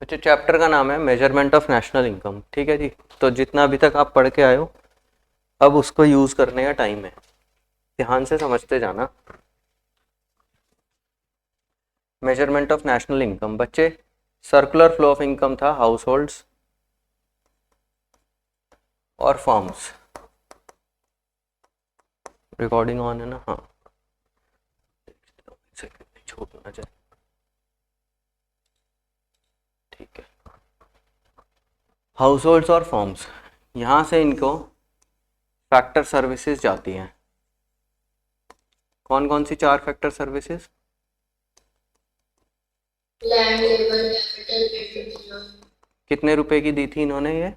अच्छा, चैप्टर का नाम है मेजरमेंट ऑफ नेशनल इनकम। ठीक है जी, तो जितना अभी तक आप पढ़ के आए हो अब उसको यूज करने का टाइम है, ध्यान से समझते जाना। मेजरमेंट ऑफ नेशनल इनकम बच्चे, सर्कुलर फ्लो ऑफ इनकम था हाउस होल्ड्स और फॉर्म्स। रिकॉर्डिंग ऑन है ना? हाँ, छूट ना जाए। ठीक है, हाउस होल्ड्स और फॉर्म्स, यहाँ से इनको फैक्टर सर्विसेज जाती हैं। कौन कौन सी 4 factor services? Land, labour, capital, petrol. कितने रुपए की दी थी इन्होंने ये?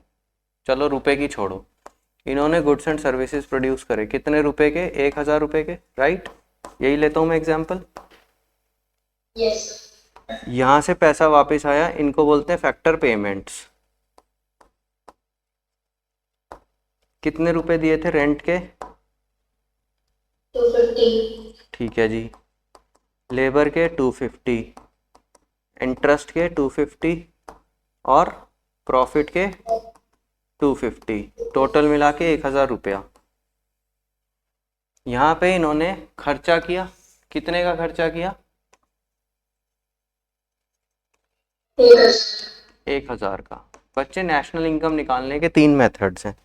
चलो रुपए की छोड़ो, इन्होंने गुड्स एंड सर्विसेज प्रोड्यूस करे कितने रुपए के? 1000 रुपए के, राइट? यही लेता हूँ मैं एग्जाम्पल। यस। यहाँ से पैसा वापस आया, इनको बोलते हैं फैक्टर पेमेंट्स। कितने रुपए दिए थे रेंट के? 250। ठीक है जी, लेबर के 250, इंटरेस्ट के 250 और प्रॉफिट के 250, टोटल मिला के 1000 रुपया। यहाँ पे इन्होंने खर्चा किया, कितने का खर्चा किया? 1000 का। बच्चे, नेशनल इनकम निकालने के 3 मेथड्स हैं।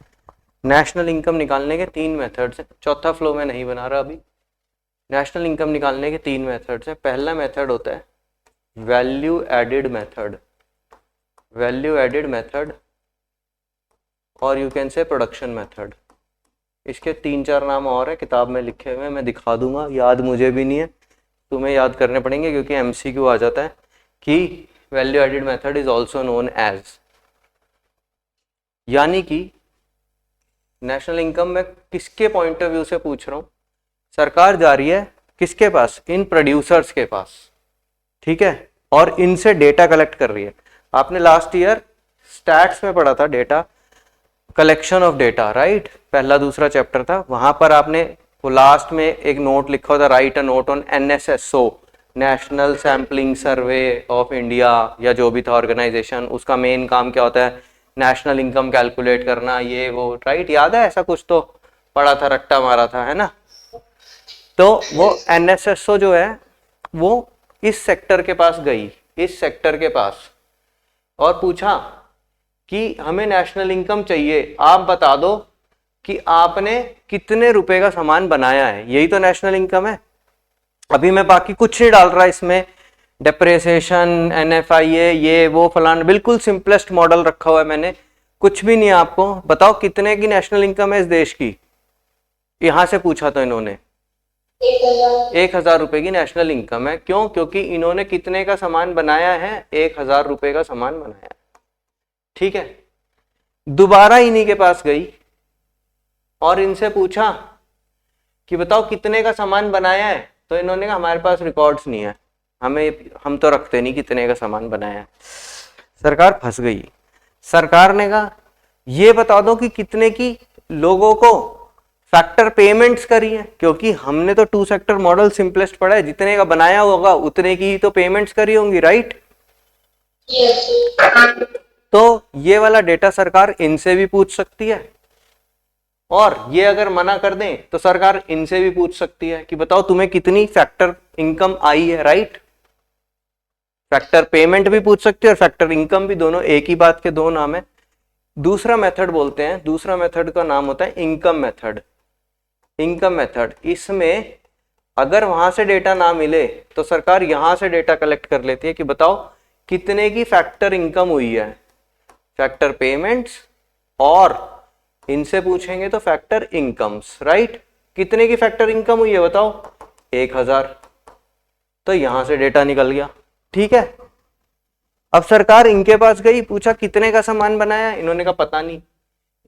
नेशनल इनकम निकालने के 3 मेथड्स हैं, चौथा फ्लो में नहीं बना रहा अभी। नेशनल इनकम निकालने के 3 मेथड्स हैं। पहला मेथड होता है value added method, value added method, और you can say production method. इसके 3-4 नाम और है, किताब में लिखे हुए हैं, मैं दिखा दूंगा, याद मुझे भी नहीं है, तुम्हें याद करने पड़ेंगे क्योंकि एमसीक्यू आ जाता है कि value added method is also known as, यानी कि नेशनल इनकम में किसके पॉइंट ऑफ व्यू से पूछ रहा हूँ? सरकार जा रही है किसके पास? इन प्रोड्यूसर्स के पास, ठीक है, और इनसे डेटा कलेक्ट कर रही है। आपने लास्ट ईयर स्टैट्स में पढ़ा था data collection of data, right? पहला दूसरा चैप्टर था, वहां पर आपने वो लास्ट में एक नोट लिखा होता, right a note on NSSO, national sampling survey of India, या जो भी था ऑर्गेनाइजेशन, उसका मेन काम क्या होता है? नेशनल इनकम कैलकुलेट करना, ये वो, राइट? याद है? ऐसा कुछ तो पढ़ा था, रट्टा मारा था, है ना? तो वो एनएसएसओ जो है वो इस सेक्टर के पास गई, इस सेक्टर के पास, और पूछा कि हमें नेशनल इनकम चाहिए, आप बता दो कि आपने कितने रुपए का सामान बनाया है। यही तो नेशनल इनकम है। अभी मैं बाकी कुछ नहीं डाल रहा इसमें, डेप्रेसिएशन, एनएफआईए, ये वो फलान, बिल्कुल सिंपलेस्ट मॉडल रखा हुआ है मैंने, कुछ भी नहीं है। आपको बताओ कितने की नेशनल इनकम है इस देश की? यहां से पूछा तो इन्होंने 1000 रुपए की नेशनल इनकम है। क्यों? क्योंकि इन्होंने कितने का सामान बनाया है? 1000 रुपए का सामान बनाया है, ठीक है। दोबारा इन्हीं के पास गई और इनसे पूछा कि बताओ कितने का सामान बनाया है, तो इन्होंने कहा हमारे पास रिकॉर्ड्स नहीं है, हम तो रखते नहीं कितने का सामान बनाया है। सरकार फंस गई। सरकार ने कहा ये बता दो कि कितने की लोगों को फैक्टर पेमेंट्स करी है, क्योंकि हमने तो 2 सेक्टर मॉडल सिंपलेस्ट पढ़ा है, जितने का बनाया होगा उतने की ही तो पेमेंट्स करी होंगी, राइट? तो ये वाला डेटा सरकार इनसे भी पूछ सकती है, और ये अगर मना कर दें तो सरकार इनसे भी पूछ सकती है कि बताओ तुम्हें कितनी फैक्टर इनकम आई है, राइट? फैक्टर पेमेंट भी पूछ सकती है और फैक्टर इनकम भी, दोनों एक ही बात के दो नाम है। दूसरा मेथड बोलते हैं, दूसरा मेथड का नाम होता है इनकम मेथड। इनकम मेथड, इसमें अगर वहां से डेटा ना मिले तो सरकार यहां से डेटा कलेक्ट कर लेती है कि बताओ कितने की फैक्टर इनकम हुई है, फैक्टर पेमेंट्स, और इनसे पूछेंगे तो फैक्टर इनकम्स, राइट? कितने की फैक्टर इनकम हुई है बताओ? 1000। तो यहां से डेटा निकल गया, ठीक है। अब सरकार इनके पास गई, पूछा कितने का सामान बनाया, इन्होंने कहा पता नहीं।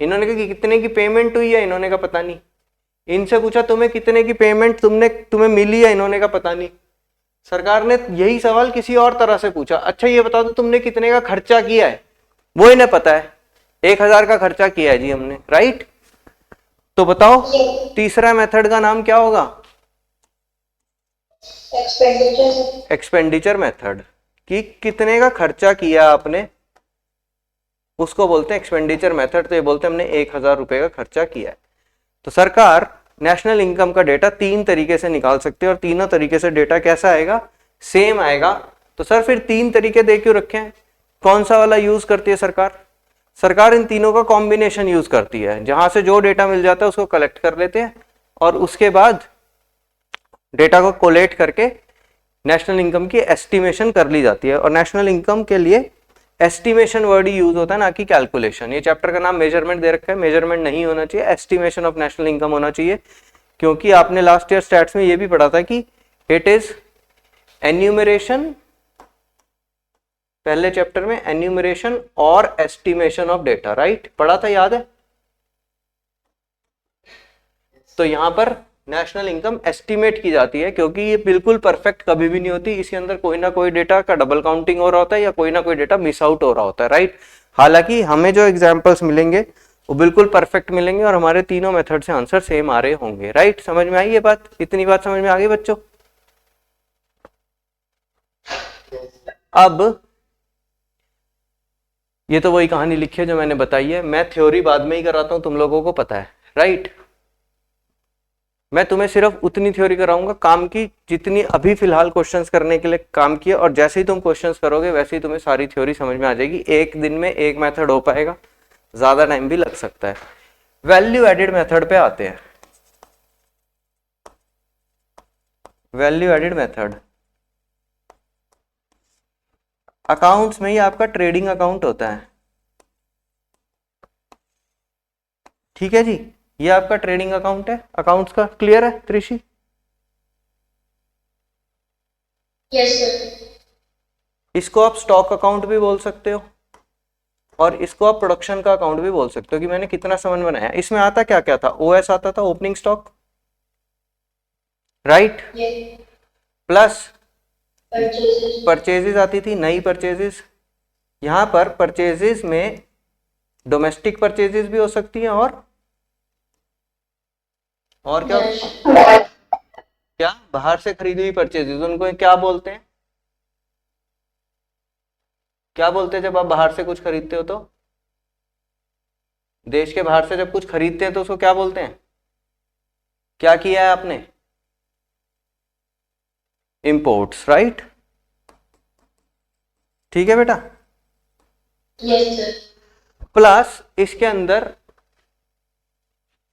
इन्होंने कहा कि कितने की पेमेंट हुई है, इन्होंने कहा पता नहीं। इनसे पूछा तुम्हें कितने की पेमेंट तुम्हें मिली है, इन्होंने कहा पता नहीं। सरकार ने यही सवाल किसी और तरह से पूछा, अच्छा ये बता दो तुमने कितने का खर्चा किया है, वो इन्हें पता है, 1000 का खर्चा किया है जी हमने, राइट? तो बताओ तीसरा मेथड का नाम क्या होगा? Expenditure method. कि कितने का खर्चा किया आपने, उसको बोलते हैं एक्सपेंडिचर मेथड। तो ये बोलते हैं हमने 1000 रुपए का खर्चा किया है। तो सरकार नेशनल इनकम का डेटा 3 तरीके से निकाल सकती है और तीनों तरीके से डेटा कैसा आएगा, सेम आएगा। तो सर फिर 3 तरीके दे क्यों रखे हैं, कौन सा वाला यूज करती है सरकार? सरकार इन तीनों का कॉम्बिनेशन यूज करती है, जहां से जो डेटा मिल जाता है उसको कलेक्ट कर लेते हैं और उसके बाद डेटा को कोलेट करके नेशनल इनकम की एस्टिमेशन कर ली जाती है। और नेशनल इनकम के लिए एस्टिमेशन वर्ड ही यूज होता है, ना कि कैलकुलेशन। ये चैप्टर का नाम मेजरमेंट दे रखा है, मेजरमेंट नहीं होना चाहिए, एस्टिमेशन ऑफ नेशनल इनकम होना चाहिए। क्योंकि आपने लास्ट ईयर स्टैट्स में ये भी पढ़ा था कि इट इज एन्यूमरेशन, पहले चैप्टर में एन्यूमरेशन और एस्टिमेशन ऑफ डेटा, राइट, पढ़ा था, याद है? तो यहां पर नेशनल इनकम एस्टिमेट की जाती है, क्योंकि ये बिल्कुल परफेक्ट कभी भी नहीं होती, इसके अंदर कोई ना कोई डेटा का डबल काउंटिंग हो रहा होता है या कोई ना कोई डेटा मिस आउट हो रहा होता है, राइट। हालांकि हमें जो एग्जांपल्स मिलेंगे वो बिल्कुल परफेक्ट मिलेंगे और हमारे तीनों मेथड से आंसर सेम आ रहे होंगे, राइट। समझ में आई ये बात? इतनी बात समझ में आ गई बच्चों? अब ये तो वही कहानी लिखी है जो मैंने बताई है, मैं थ्योरी बाद में ही कराता हूं, तुम लोगों को पता है, राइट। मैं तुम्हें सिर्फ उतनी थ्योरी कराऊंगा काम की जितनी अभी फिलहाल क्वेश्चंस करने के लिए काम किए, और जैसे ही तुम क्वेश्चंस करोगे वैसे ही तुम्हें सारी थ्योरी समझ में आ जाएगी। एक दिन में एक मेथड हो पाएगा, ज्यादा टाइम भी लग सकता है। वैल्यू एडेड मेथड पे आते हैं। वैल्यू एडेड मेथड अकाउंट्स में ही आपका ट्रेडिंग अकाउंट होता है, ठीक है जी। ये आपका ट्रेडिंग अकाउंट है, अकाउंट्स का। क्लियर है त्रिशी? Yes sir. इसको आप स्टॉक अकाउंट भी बोल सकते हो और इसको आप प्रोडक्शन का अकाउंट भी बोल सकते हो कि मैंने कितना सामान बनाया। इसमें आता क्या क्या था? ओएस आता था, opening stock, right, plus purchases आती थी, नई परचेजेस। यहां पर परचेजेस में डोमेस्टिक परचेजेस भी हो सकती हैं और क्या बाहर से खरीदी हुई परचेजेस, उनको क्या बोलते हैं? क्या बोलते हैं जब आप बाहर से कुछ खरीदते हो? तो देश के बाहर से जब कुछ खरीदते हैं तो उसको क्या बोलते हैं? क्या किया है आपने? Imports, right. ठीक है बेटा? Yes sir. प्लस इसके अंदर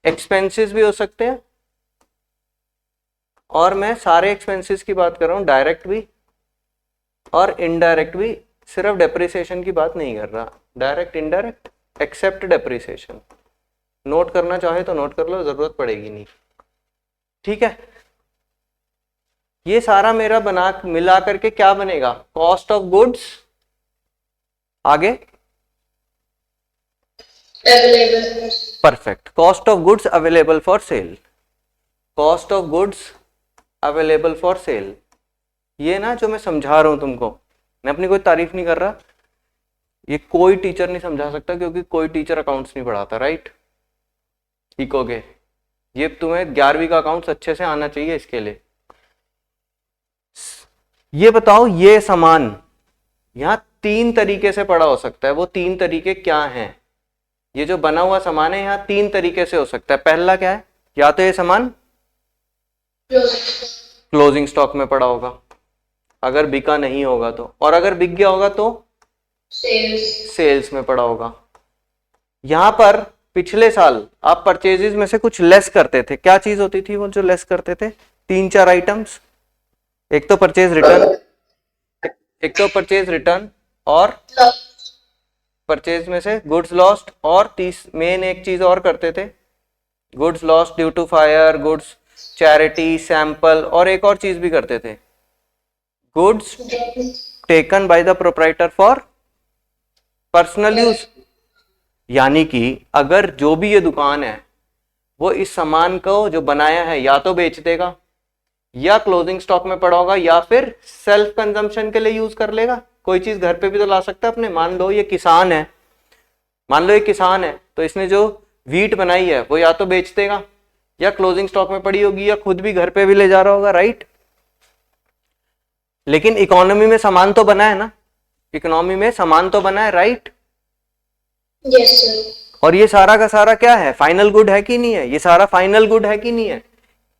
एक्सपेंसेस भी हो सकते हैं, और मैं सारे एक्सपेंसेस की बात कर रहा हूं, डायरेक्ट भी और इनडायरेक्ट भी, सिर्फ डेप्रिसिएशन की बात नहीं कर रहा। Direct, indirect, except depreciation. Note करना चाहे तो नोट कर लो, जरूरत पड़ेगी नहीं, ठीक है। ये सारा मेरा बना मिला करके क्या बनेगा? कॉस्ट ऑफ गुड्स, आगे available. Perfect, cost of goods available for sale, cost of goods available for sale. ये ना जो मैं समझा रहा हूं तुमको, मैं अपनी कोई तारीफ नहीं कर रहा, ये कोई टीचर नहीं समझा सकता, क्योंकि कोई टीचर अकाउंट्स नहीं पढ़ाता, राइट। सीखोगे, ये तुम्हें 11वीं का अकाउंट्स अच्छे से आना चाहिए इसके लिए। ये बताओ, ये सामान यहां 3 तरीके से पड़ा हो सकता है, वो 3 तरीके क्या हैं? ये जो बना हुआ सामान है यहाँ 3 तरीके से हो सकता है। पहला क्या है? या तो ये सामान क्लोजिंग स्टॉक में पड़ा होगा अगर बिका नहीं होगा तो, और अगर बिक गया होगा तो सेल्स में पड़ा होगा। यहां पर पिछले साल आप परचेजेस में से कुछ लेस करते थे, क्या चीज होती थी वो जो लेस करते थे? 3-4 आइटम्स। एक तो परचेज रिटर्न, और परचेज में से गुड्स लॉस्ट, और मेन एक चीज और करते थे, goods lost due to fire, goods charity, sample, और एक और चीज भी करते थे, goods taken by the proprietor for personal use. यानी कि अगर जो भी ये दुकान है वो इस सामान को जो बनाया है या तो बेच देगा, या क्लोजिंग स्टॉक में पड़ा होगा, या फिर सेल्फ कंजम्पशन के लिए यूज कर लेगा। कोई चीज घर पे भी तो ला सकता है अपने। मान लो ये किसान है, तो इसने जो वीट बनाई है वो या तो बेच देगा, या क्लोजिंग स्टॉक में पड़ी होगी, या खुद भी घर पे भी ले जा रहा होगा, राइट। लेकिन इकोनॉमी में सामान तो बना है ना, इकोनॉमी में सामान तो बना है, राइट? Yes, sir. और ये सारा का सारा क्या है, फाइनल गुड है कि नहीं है? ये सारा फाइनल गुड है कि नहीं है?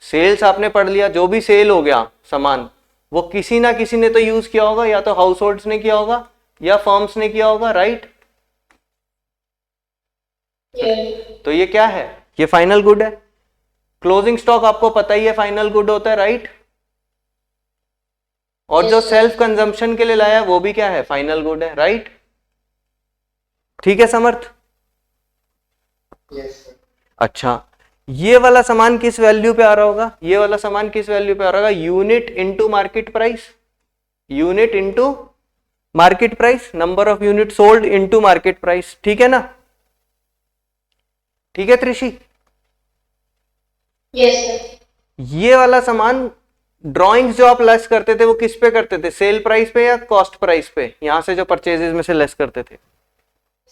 सेल्स आपने पढ़ लिया, जो भी सेल हो गया सामान, वो किसी ना किसी ने तो यूज किया होगा, या तो हाउस होल्ड्स ने किया होगा या फर्म्स ने किया होगा, राइट? Yeah. तो ये क्या है, ये फाइनल गुड है। क्लोजिंग स्टॉक आपको पता ही है फाइनल गुड होता है, राइट? और जो सेल्फ कंजम्पशन के लिए लाया है वो भी क्या है, फाइनल गुड है, राइट? ठीक है समर्थ? Yes, sir. अच्छा, ये वाला सामान किस वैल्यू पे आ रहा होगा, ये वाला सामान किस वैल्यू पे आ रहा होगा? Unit into market price, unit into market price, number of unit sold into market price, ठीक है ना? ठीक है त्रिशी? Yes, sir. ये वाला सामान ड्राइंग्स जो आप लेस करते थे वो किस पे करते थे, सेल प्राइस पे या कॉस्ट प्राइस पे? यहां से जो परचेजेस में से लेस करते थे,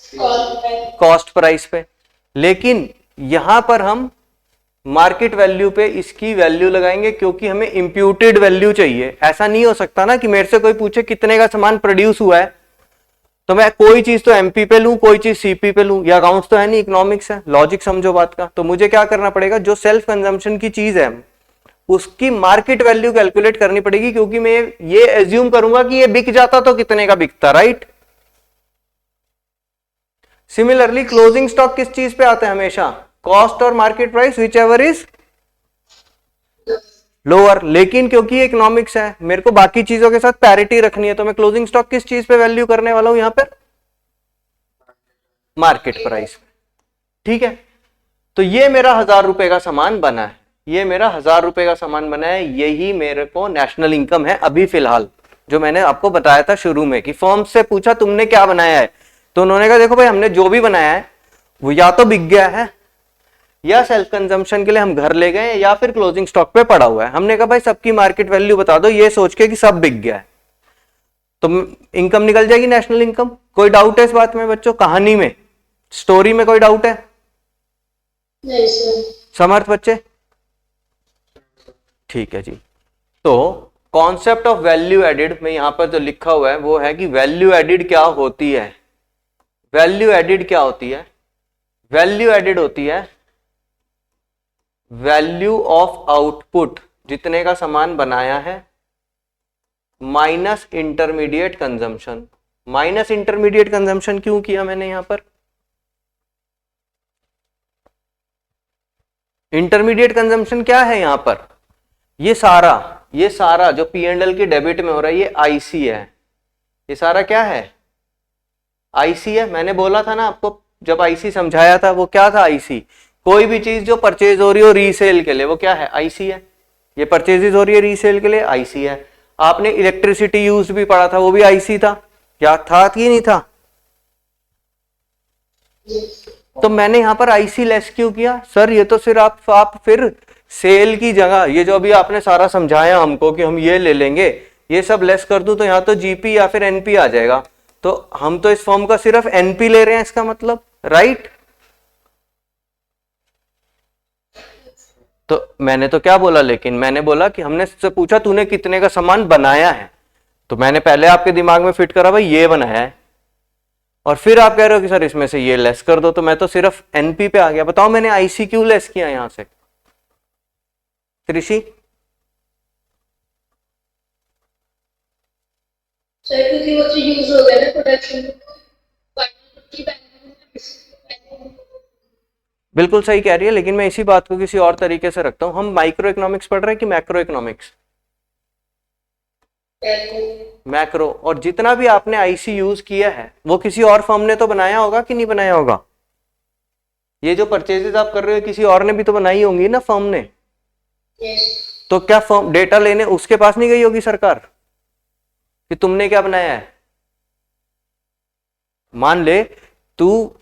Correct. कॉस्ट प्राइस पे। लेकिन यहां पर हम मार्केट वैल्यू पे इसकी वैल्यू लगाएंगे, क्योंकि हमें इंप्यूटेड वैल्यू चाहिए। ऐसा नहीं हो सकता ना कि मेरे से कोई पूछे कितने का सामान प्रोड्यूस हुआ है, तो मैं कोई चीज तो एमपी पे लूं, कोई चीज सीपी पे लूं, या अकाउंट्स तो है नहीं, इकोनॉमिक्स है, लॉजिक समझो बात का। तो मुझे क्या करना पड़ेगा, जो सेल्फ कंजम्पशन की चीज है उसकी मार्केट वैल्यू कैलकुलेट करनी पड़ेगी, क्योंकि मैं ये एज्यूम करूंगा कि ये बिक जाता तो कितने का बिकता, राइट? सिमिलरली क्लोजिंग स्टॉक किस चीज पे आता है हमेशा, कॉस्ट और market price, which ever is lower. लेकिन क्योंकि ये इकोनॉमिक्स है, मेरे को बाकी चीजों के साथ पैरिटी रखनी है, तो मैं क्लोजिंग स्टॉक किस चीज पे वैल्यू करने वाला हूं यहां पर, मार्केट प्राइस। ठीक है, तो ये मेरा 1000 रुपए का सामान बना है, ये मेरा 1000 रुपए का सामान बना है, यही मेरे को नेशनल इनकम है अभी फिलहाल, जो मैंने आपको बताया था शुरू में कि फर्म से पूछा तुमने क्या बनाया है, तो उन्होंने कहा देखो भाई हमने जो भी बनाया है वो या तो बिक गया है, या सेल्फ कंजम्पशन के लिए हम घर ले गए, या फिर क्लोजिंग स्टॉक पे पड़ा हुआ है। हमने कहा भाई सबकी मार्केट वैल्यू बता दो, ये सोच के कि सब बिक गया है, तो इनकम निकल जाएगी, नेशनल इनकम। कोई डाउट है इस बात में बच्चों, कहानी में, स्टोरी में कोई डाउट है? नहीं सर। समर्थ बच्चे? ठीक है जी। तो कॉन्सेप्ट ऑफ वैल्यू एडिड में यहां पर जो लिखा हुआ है वो है कि वैल्यू एडिड क्या होती है। वैल्यू एडिड क्या होती है? वैल्यू एडिड होती है वैल्यू ऑफ आउटपुट, जितने का सामान बनाया है, minus intermediate consumption. Minus intermediate consumption क्यों किया मैंने यहां पर? इंटरमीडिएट कंजम्पशन क्या है यहां पर? ये सारा जो P&L के डेबिट में हो रहा है ये आईसी है। ये सारा क्या है? आईसी है। मैंने बोला था ना आपको जब आईसी समझाया था, वो क्या था आईसी? कोई भी चीज जो परचेज हो रही हो रीसेल के लिए, वो क्या है? आईसी है। ये परचेजेज हो रही है रीसेल के लिए, आईसी है। आपने इलेक्ट्रिसिटी यूज भी पढ़ा था, वो भी आईसी था, क्या था कि नहीं था? तो मैंने यहां पर आईसी लेस क्यों किया? सर ये तो सिर्फ आप फिर सेल की जगह, ये जो अभी आपने सारा समझाया हमको कि हम ये ले लेंगे, ये सब लेस कर दूं तो यहां तो जीपी या फिर एनपी आ जाएगा, तो हम तो इस फॉर्म का सिर्फ एनपी ले रहे हैं, इसका मतलब, राइट? तो मैंने तो क्या बोला, लेकिन मैंने बोला कि हमने से पूछा तूने कितने का सामान बनाया है, तो मैंने पहले आपके दिमाग में फिट करा भाई ये बनाया है, और फिर आप कह रहे हो कि सर इसमें से ये लेस कर दो, तो मैं तो सिर्फ एनपी पे आ गया। बताओ मैंने आईसी क्यों लेस किया यहां से? त्रिशी? सर क्योंकि वो तो यूज हो गया ना प्रोडक्शन, बिल्कुल सही कह रही है, लेकिन मैं इसी बात को किसी और तरीके से रखता हूं। हम माइक्रो इकोनॉमिक्स पढ़ रहे हैं कि मैक्रो इकोनॉमिक्स? मैक्रो। और जितना भी आपने आईसी यूज किया है वो किसी और फर्म ने तो बनाया होगा कि नहीं बनाया होगा? ये जो परचेजेस आप कर रहे हो किसी और ने भी तो बनाई होंगी ना, फर्म ने। तो क्या फर्म डेटा लेने उसके पास नहीं गई होगी सरकार कि तुमने क्या बनाया है? मान ले तू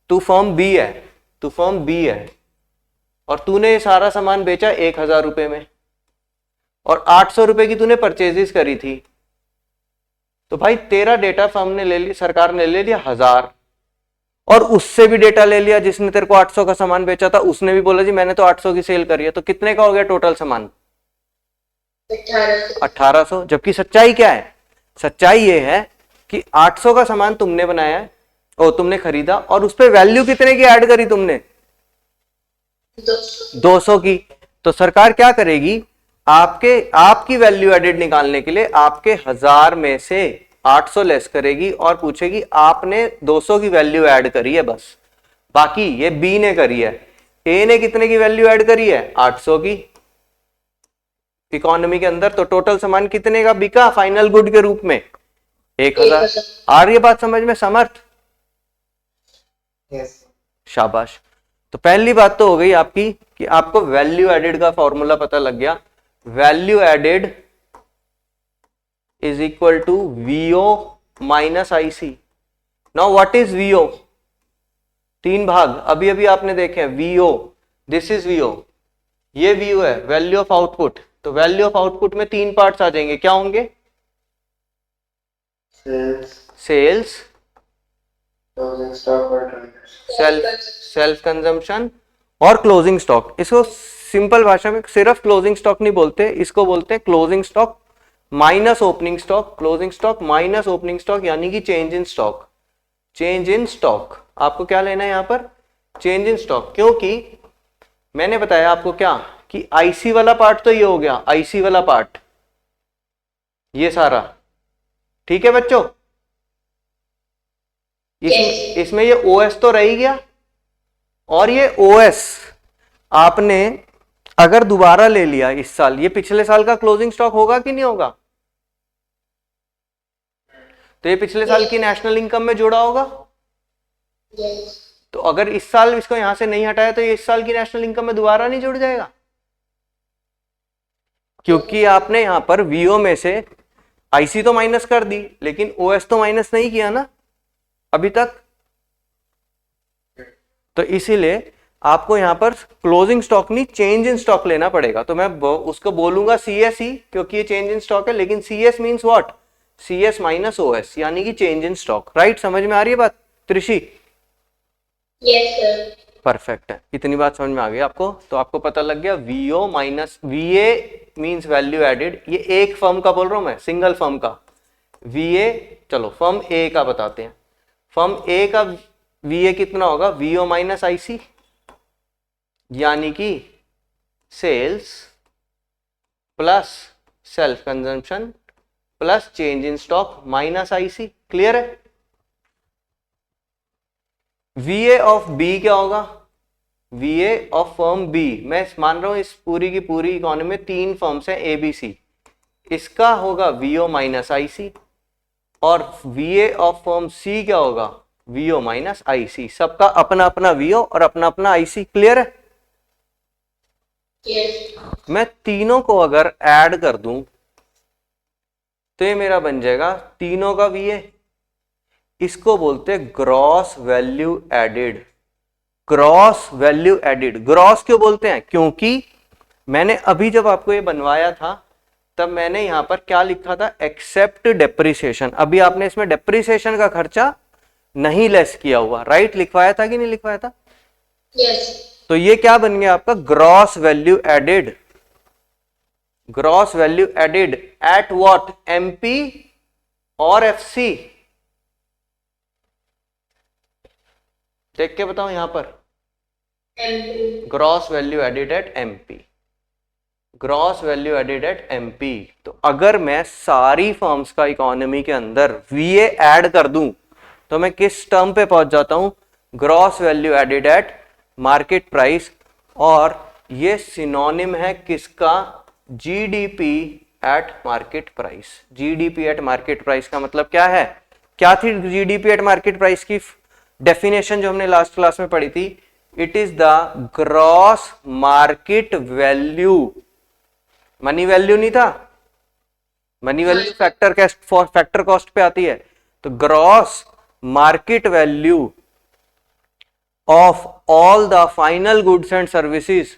फर्म बी है, तू फर्म बी है और तूने ये सारा सामान बेचा 1000 रुपए में और 800 रुपए की तूने परचेजेस करी थी, तो भाई तेरा डेटा फर्म ने ले लिया, सरकार ने ले लिया 1000, और उससे भी डेटा ले लिया जिसने तेरे को 800 का सामान बेचा था, उसने भी बोला जी मैंने तो 800 की सेल करी है, तो कितने का हो गया टोटल सामान? 1800 1800। जबकि सच्चाई क्या है? सच्चाई ये है कि 800 का सामान तुमने बनाया है और तुमने खरीदा और उस पर वैल्यू कितने की ऐड करी तुमने? 200 की। तो सरकार क्या करेगी? आपकी वैल्यू एडेड निकालने के लिए आपके 1000 में से 800 लेस करेगी और पूछेगी आपने 200 की वैल्यू ऐड करी है बस, बाकी ये बी ने करी है। ए ने कितने की वैल्यू ऐड करी है? 800 की। इकोनॉमी के अंदर तो टोटल सामान कितने का बिका फाइनल गुड के रूप में? 1000। आ रही है बात समझ में समर्थ? Yes. शाबाश। तो पहली बात तो हो गई आपकी कि आपको वैल्यू एडेड का फॉर्मूला पता लग गया। Value added is equal to VO minus IC. Now what is VO? 3 भाग अभी अभी आपने देखे हैं। वीओ, दिस इज वीओ, ये वीओ है, वैल्यू ऑफ आउटपुट। तो वैल्यू ऑफ आउटपुट में 3 पार्ट्स आ जाएंगे, क्या होंगे? Sales, Closing stock or traders. Self consumption और क्लोजिंग स्टॉक। इसको सिंपल भाषा में सिर्फ क्लोजिंग स्टॉक नहीं बोलते, इसको बोलते हैं closing stock minus opening stock. Closing stock minus opening stock यानी कि change in stock. Change in stock आपको क्या लेना है यहां पर? Change in stock. क्योंकि मैंने बताया आपको क्या कि आईसी वाला पार्ट तो ये हो गया, आईसी वाला पार्ट ये सारा, ठीक है बच्चों? इसमें ये ओएस तो रह ही गया, और ये ओएस आपने अगर दोबारा ले लिया इस साल, ये पिछले साल का क्लोजिंग स्टॉक होगा कि नहीं होगा? तो ये पिछले साल की नेशनल इनकम में जुड़ा होगा। तो अगर इस साल इसको यहां से नहीं हटाया तो ये इस साल की नेशनल इनकम में दोबारा नहीं जुड़ जाएगा, क्योंकि आपने यहां पर वीओ में से आईसी तो माइनस कर दी लेकिन ओएस तो माइनस नहीं किया ना अभी तक। तो इसीलिए आपको यहां पर क्लोजिंग स्टॉक नहीं चेंज इन स्टॉक लेना पड़ेगा। तो मैं उसको बोलूंगा सीएस ही, क्योंकि ये चेंज इन स्टॉक है, लेकिन CS means what? CS minus OS यानी कि चेंज इन स्टॉक। राइट? समझ में आ रही है बात त्रिशी? Yes sir. परफेक्ट है, इतनी बात समझ में आ गई आपको। तो आपको पता लग गया VO minus VA means value added. ये एक फर्म का बोल रहा हूं मैं, सिंगल फर्म का। वीए, चलो फर्म ए का बताते हैं। फर्म ए का वीए कितना होगा? वीओ माइनस आईसी, यानी कि sales plus self consumption plus change in stock minus IC. Clear है? वीए ऑफ बी क्या होगा? वीए ऑफ फर्म बी, मैं मान रहा हूं इस पूरी की पूरी इकोनॉमी में 3 फर्म्स हैं एबीसी, इसका होगा वीओ माइनस आईसी। और वीए ऑफ फर्म सी क्या होगा? VO minus IC. सबका अपना अपना वीओ और अपना अपना आईसी। क्लियर है? यस। मैं तीनों को अगर ऐड कर दूं तो ये मेरा बन जाएगा तीनों का वीए। इसको बोलते हैं gross value added. Gross value added. Gross क्यों बोलते हैं? क्योंकि मैंने अभी जब आपको ये बनवाया था तब मैंने यहां पर क्या लिखा था? Except depreciation. अभी आपने इसमें डेप्रिसिएशन का खर्चा नहीं लेस किया हुआ। राइट? लिखवाया था कि नहीं लिखवाया था? यस। तो ये क्या बन गया आपका? Gross value added. Gross value added at what? MP और एफसी। देख के बताओ यहां पर, gross value added at MP. Gross value added at MP. तो अगर मैं सारी फर्म्स का इकोनॉमी के अंदर वीए ऐड कर दूं तो मैं किस टर्म पे पहुंच जाता हूं? Gross value added at market price. और ये सिनोनिम है किसका? GDP at market price. GDP at market price का मतलब क्या है? क्या थी जीडीपी एट मार्केट प्राइस की डेफिनेशन जो हमने लास्ट क्लास में पढ़ी थी? It is the gross market value. Money value नहीं था, मनी वैल्यू फैक्टर कॉस्ट पे आती है। तो gross market value of all the final goods and services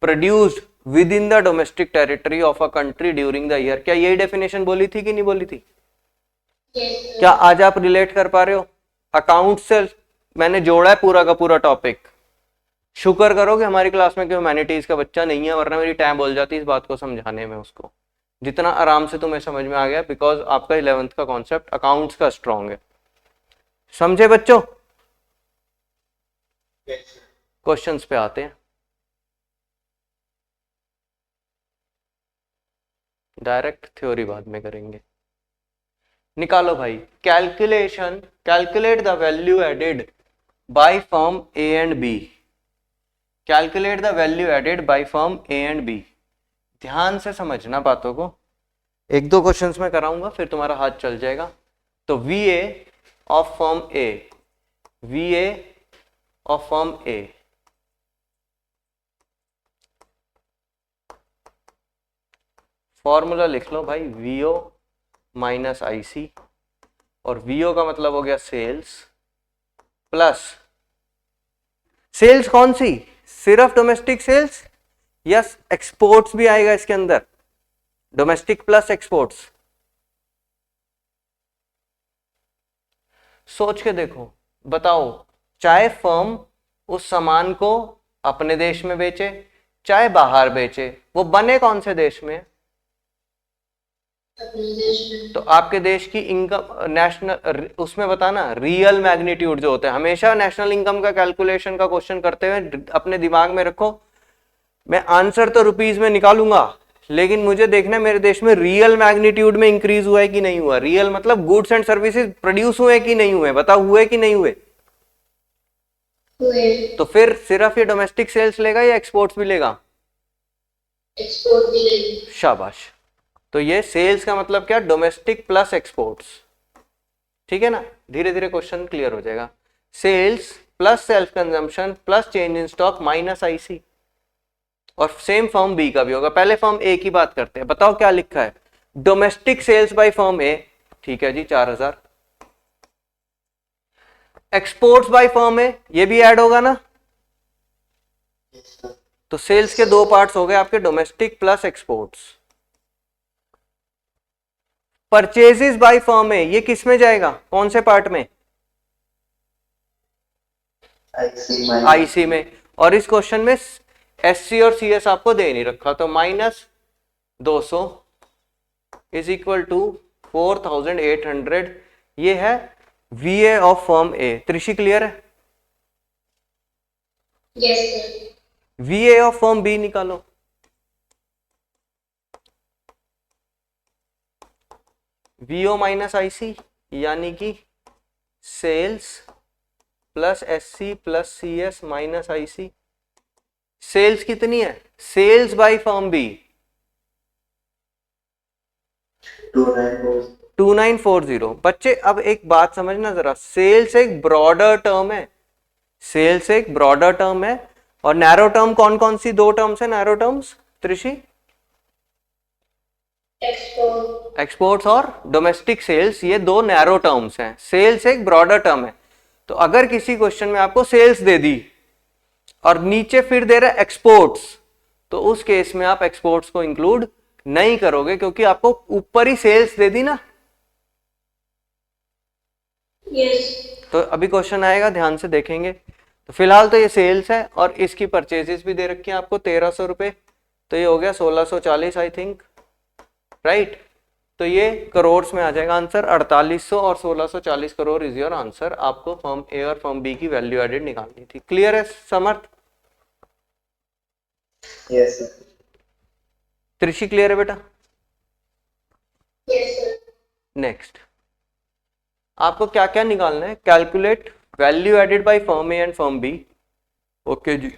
produced with in the domestic territory of a country during the year. क्या यही definition बोली थी कि नहीं बोली थी? क्या आज आप रिलेट कर पा रहे हो? अकाउंट से मैंने जोड़ा है पूरा का पूरा टॉपिक। शुक्र करो कि हमारी क्लास में ह्यूमैनिटीज का बच्चा नहीं है, वरना मेरी टाइम बोल जाती इस बात को समझाने में उसको। जितना आराम से तुम्हें समझ में आ गया, बिकॉज आपका 11th का कॉन्सेप्ट अकाउंट्स का स्ट्रॉन्ग है। समझे बच्चों? Yes, sir. क्वेश्चंस पे आते हैं। डायरेक्ट थ्योरी बाद में करेंगे। निकालो भाई, calculate the value added by firm A and B. Calculate the value added by firm A and B. ध्यान से समझना बातों को, एक दो क्वेश्चंस में कराऊंगा फिर तुम्हारा हाथ चल जाएगा। तो V A of firm A, V A of firm A, formula लिख लो भाई, वीओ माइनस आईसी, और वीओ का मतलब हो गया सेल्स, प्लस सेल्स कौन सी, सिर्फ डोमेस्टिक सेल्स या एक्सपोर्ट्स भी आएगा इसके अंदर? डोमेस्टिक प्लस एक्सपोर्ट्स, सोच के देखो, बताओ। चाहे फर्म उस सामान को अपने देश में बेचे चाहे बाहर बेचे, वो बने कौन से देश में? अपने देश में। तो आपके देश की इनकम नेशनल, उसमें बताना रियल मैग्नीट्यूड जो होता है। हमेशा नेशनल इनकम का कैलकुलेशन का क्वेश्चन करते हुए अपने दिमाग में रखो, मैं आंसर तो रुपीज में निकालूंगा, लेकिन मुझे देखना है मेरे देश में रियल मैग्नीट्यूड में इंक्रीज हुआ है कि नहीं हुआ। रियल मतलब गुड्स एंड सर्विसेज प्रोड्यूस हुए कि नहीं हुए, बताओ हुए कि नहीं हुए? हुए। तो फिर सिर्फ ये डोमेस्टिक सेल्स लेगा या एक्सपोर्ट्स भी लेगा? एक्सपोर्ट भी लेगी। शाबाश। तो ये सेल्स का मतलब क्या, डोमेस्टिक प्लस एक्सपोर्ट्स, ठीक है ना? धीरे धीरे क्वेश्चन क्लियर हो जाएगा। Sales plus self consumption plus change in stock minus IC, और सेम फर्म बी का भी होगा। पहले फर्म ए की बात करते हैं, बताओ क्या लिखा है? डोमेस्टिक सेल्स बाय फर्म ए, ठीक है जी 4000। एक्सपोर्ट्स बाय फर्म ए, ये भी ऐड होगा ना? Yes, sir. तो सेल्स के दो पार्ट्स हो गए आपके, domestic plus exports. Purchases by firm A, ये किस में जाएगा, कौन से पार्ट में? IC minus. आईसी में। और इस क्वेश्चन में एससी और सीएस आपको दे नहीं रखा, तो -200 इज इक्वल टू 4800, ये है VA of firm A. Trishi clear है? Yes sir. VA of firm B निकालो। वीओ माइनस आईसी यानी कि sales plus SC plus CS minus IC. Sales कितनी है? Sales by firm B 2940. 2940। बच्चे अब एक बात समझना जरा, सेल्स एक ब्रॉडर टर्म है, सेल्स एक ब्रॉडर टर्म है, और नैरो टर्म कौन कौन सी दो टर्म्स है narrow terms Trishi? Export. Exports और डोमेस्टिक सेल्स, ये दो नैरो टर्म्स हैं। सेल्स एक ब्रॉडर टर्म है। तो अगर किसी क्वेश्चन में आपको सेल्स दे दी और नीचे फिर दे रहा है एक्सपोर्ट्स, तो उस केस में आप एक्सपोर्ट्स को इंक्लूड नहीं करोगे, क्योंकि आपको ऊपर ही सेल्स दे दी ना। यस। तो अभी क्वेश्चन आएगा, ध्यान से देखेंगे। तो फिलहाल तो ये सेल्स है, और इसकी परचेजेस भी दे रखी है आपको 1300 रुपए, तो ये हो गया 1640 आई थिंक, राइट? तो ये करोड़ में आ जाएगा आंसर। 4800 और 1640 करोड़ इज योर आंसर। आपको फर्म ए और फर्म बी की वैल्यू एडेड निकालनी थी। क्लियर है समर्थ? Yes, sir. त्रिशी क्लियर है बेटा? Yes sir. नेक्स्ट आपको क्या क्या निकालना है? Calculate value added by firm A and firm B. Okay जी।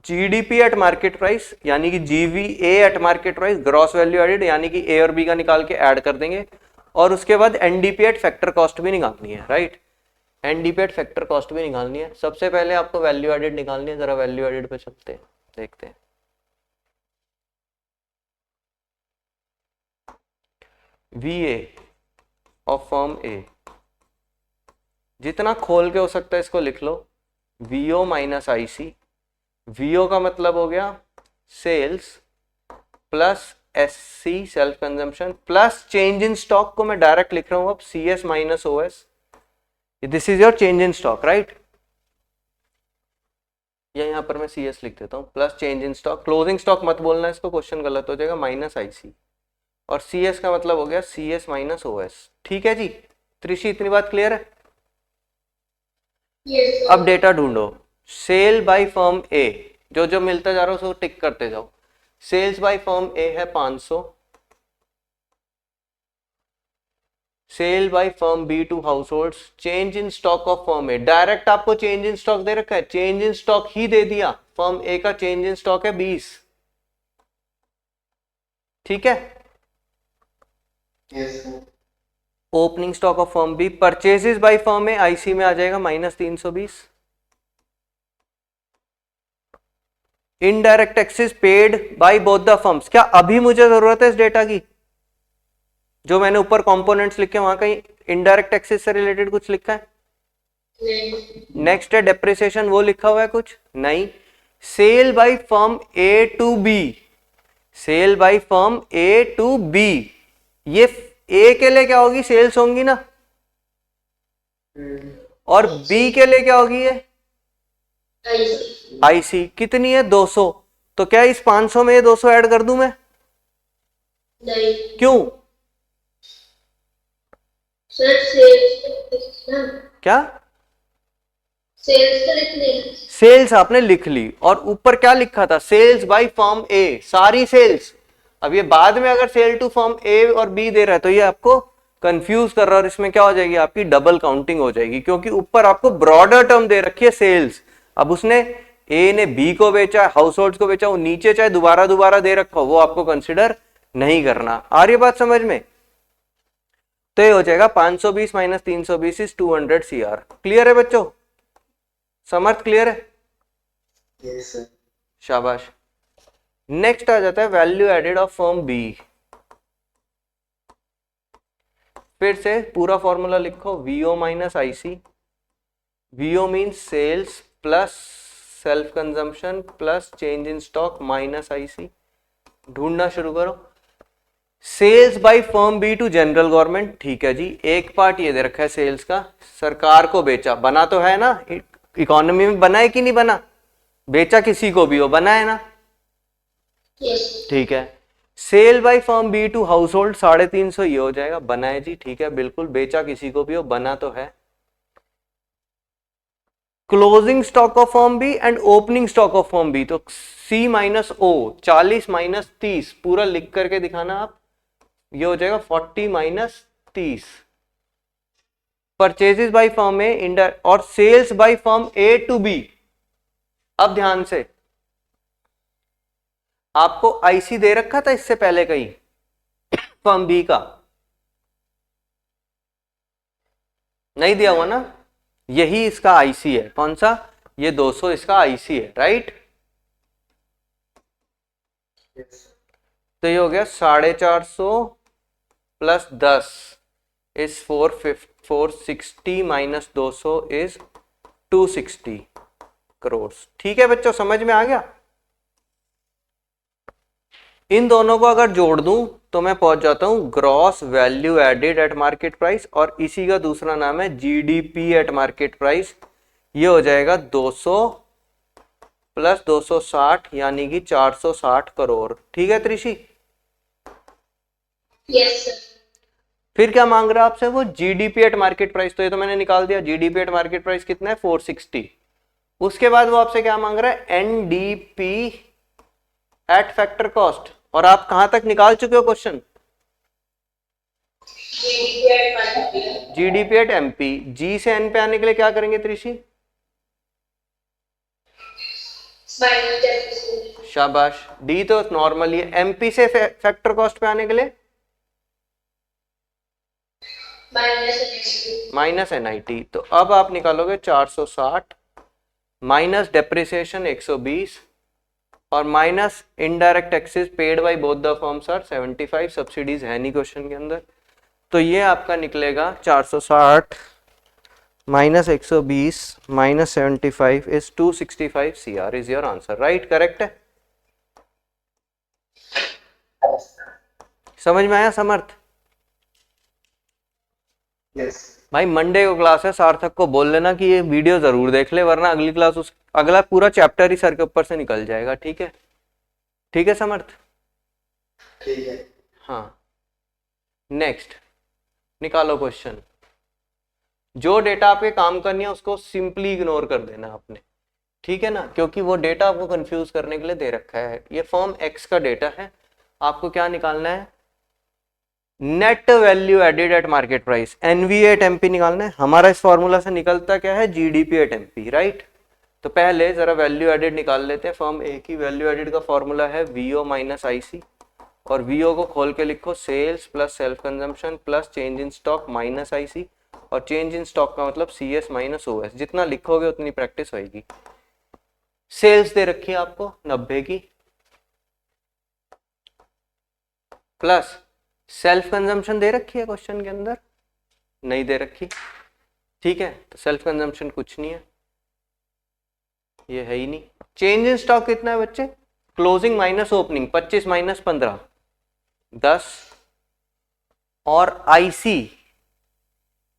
जीडीपी एट मार्केट प्राइस यानी कि GVA at market price, gross value added यानी कि ए और बी का निकाल के ऐड कर देंगे, और उसके बाद एनडीपी एट फैक्टर कॉस्ट भी निकालनी है, right? NDP at factor cost भी निकालनी है। सबसे पहले आपको वैल्यू एडेड निकालनी है। जरा वैल्यू एडेड पे चलते हैं, देखते हैं। वीए ऑफ फर्म ए, जितना खोल के हो सकता है इसको लिख लो, वीओ माइनस आईसी। वीओ का मतलब हो गया sales plus SC self consumption plus change in stock को मैं डायरेक्ट लिख रहा हूं अब, CS minus OS. This is your change in stock, right? या यहाँ पर मैं CS लिख देता हूँ, plus change in stock, closing stock मत बोलना इसको, क्वेश्चन गलत हो जाएगा, माइनस IC, और CS का मतलब हो गया CS माइनस OS। ठीक है जी त्रिशी, इतनी बात क्लियर है? Yes, sir. अब डेटा ढूंढो, सेल बाय फर्म ए, जो जो मिलता जा रहा है उसको टिक करते जाओ। सेल्स बाय फर्म ए है 500, sale by firm B to households, change in stock of firm A, direct आपको चेंज इन स्टॉक दे रखा है, चेंज इन स्टॉक ही दे दिया, फर्म ए का चेंज इन स्टॉक है 20। ठीक है, Yes, sir. Opening stock of firm B, purchases by firm A IC में आ जाएगा -320, indirect taxes paid by both the firms. क्या अभी मुझे जरूरत है इस डेटा की? जो मैंने ऊपर कंपोनेंट्स लिखे वहां कहीं इनडायरेक्ट टैक्सेस से रिलेटेड कुछ लिखा है? नहीं, नेक्स्ट है डेप्रिसिएशन, वो लिखा हुआ है कुछ? नहीं। Sale by firm A to B, sale by firm A to B, ये ए के लिए क्या होगी? सेल्स होंगी ना, और बी के लिए क्या होगी? ये IC. IC कितनी है? 200। तो क्या इस 500 में ये 200 ऐड कर दूं मैं? नहीं, क्यों? सर सेल्स ना, क्या? सेल्स तो लिखने सेल्स आपने लिख ली, और ऊपर क्या लिखा था? सेल्स बाय फर्म ए, सारी सेल्स। अब ये बाद में अगर सेल टू फर्म ए और बी दे रहा है तो ये आपको कंफ्यूज कर रहा है, और इसमें क्या हो जाएगी? आपकी डबल काउंटिंग हो जाएगी, क्योंकि ऊपर आपको ब्रॉडर टर्म दे रखी है सेल्स। अब उसने ए ने बी को बेचा, हाउस होल्ड को बेचा, वो नीचे चाहे दोबारा दोबारा दे रखा हो, वो आपको कंसिडर नहीं करना। आ रही बात समझ में? तो ये हो जाएगा 520 माइनस 320 इज 200 CR। क्लियर है बच्चों? समर्थ क्लियर है? Yes, sir. शाबाश। नेक्स्ट आ जाता है value added of firm B. फिर से पूरा फॉर्मूला लिखो, VO minus IC, VO means sales plus self consumption plus change in stock minus IC। ढूंढना शुरू करो। Sales by firm B to general government, ठीक है जी, एक पार्ट ये दे रखा है सेल्स का, सरकार को बेचा, बना तो है ना, इकोनॉमी में बना है कि नहीं बना? बेचा किसी को भी हो, बना है ना? यस, ठीक है। Sale by firm B to household 350, ये हो जाएगा, बना है जी, ठीक है, बिल्कुल, बेचा किसी को भी हो, बना तो है। Closing stock of firm B and opening stock of firm B, तो C माइनस O, 40 माइनस 30, पूरा लिख करके दिखाना आप, ये हो जाएगा 40 minus 30। Purchases by firm A और sales by firm A to B. अब ध्यान से, आपको IC दे रखा था इससे पहले कहीं फर्म बी का? नहीं दिया हुआ ना? यही इसका IC है, कौन सा? ये 200 इसका IC है, राइट? Yes. तो ये हो गया 450 plus 10 is 460 minus 200 is 260 crore. ठीक है बच्चों, समझ में आ गया? इन दोनों को अगर जोड़ दूं तो मैं पहुंच जाता हूं gross value added at market price, और इसी का दूसरा नाम है GDP एट मार्केट प्राइस। ये हो जाएगा 200 प्लस 260 यानी कि 460 करोड़। ठीक है त्रिशी? यस सर, फिर क्या मांग रहा है आपसे वो? GDP एट मार्केट प्राइस, तो ये तो मैंने निकाल दिया, GDP एट मार्केट प्राइस कितना है? 460। उसके बाद वो आपसे क्या मांग रहा है? NDP एट फैक्टर कॉस्ट, और आप कहां तक निकाल चुके हो question? GDP at MP। G से N पे आने के लिए क्या करेंगे त्रिशी? शाबाश। D तो नॉर्मली है, MP से फैक्टर कॉस्ट पे आने के लिए माइनस NIT। तो अब आप निकालोगे 460 माइनस डेप्रिसिएशन 120 और minus indirect taxes paid by both the firms are 75, subsidies है नहीं क्वेश्चन के अंदर। तो ये आपका निकलेगा 460 minus 120 minus 75 is 265 CR is your answer, right? Correct है? समझ में आया समर्थ? Yes. भाई मंडे को क्लास है, सार्थक को बोल लेना कि ये वीडियो जरूर देख ले, वरना अगली क्लास उस अगला पूरा चैप्टर ही सर के ऊपर से निकल जाएगा। ठीक है, ठीक है समर्थ। ठीक है। हाँ, नेक्स्ट निकालो क्वेश्चन। जो डेटा आपके काम करनी है उसको सिंपली इग्नोर कर देना आपने, ठीक है ना, क्योंकि वो डेटा आपको कंफ्यूज करने के लिए दे रखा है। ये फर्म एक्स का डेटा है, आपको क्या निकालना है, net value added at market price, NV at MP निकालना है। हमारा इस फॉर्मूला से निकलता क्या है, जीडीपी एट एमपी, राइट। तो पहले जरा वैल्यू एडेड निकाल लेते हैं। फर्म ए की वैल्यू एडेड का फॉर्मूला है वीओ माइनस आईसी, और वीओ को खोल के लिखो sales plus self consumption plus change in stock minus IC, और चेंज इन स्टॉक का मतलब सीएस माइनस ओएस। जितना लिखोगे उतनी प्रैक्टिस होगी। सेल्स दे रखी है आपको 90 की, प्लस सेल्फ कंजम्पशन दे रखी है क्वेश्चन के अंदर, नहीं दे रखी, ठीक है। तो सेल्फ कंजम्पशन कुछ नहीं है, ये है ही नहीं। चेंज इन स्टॉक कितना है बच्चे, क्लोजिंग माइनस ओपनिंग, 25 माइनस 15 10, और आईसी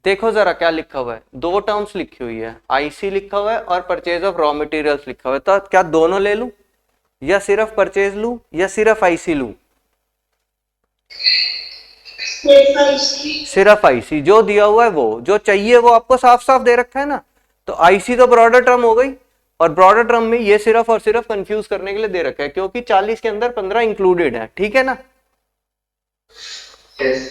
देखो जरा क्या लिखा हुआ है, दो टर्म्स लिखी हुई है, आईसी लिखा हुआ है और परचेज ऑफ रॉ मटेरियल्स लिखा हुआ है। तो क्या दोनों ले लूं, या सिर्फ परचेज लूं, या सिर्फ आईसी लूं? सिर्फ आईसी, जो दिया हुआ है वो, जो चाहिए वो आपको साफ साफ दे रखा है ना। तो आईसी तो ब्रॉडर टर्म हो गई, और ब्रॉडर टर्म में ये सिर्फ और सिर्फ कंफ्यूज करने के लिए दे रखा है, क्योंकि 40 के अंदर 15 इंक्लूडेड है, ठीक है ना। Yes.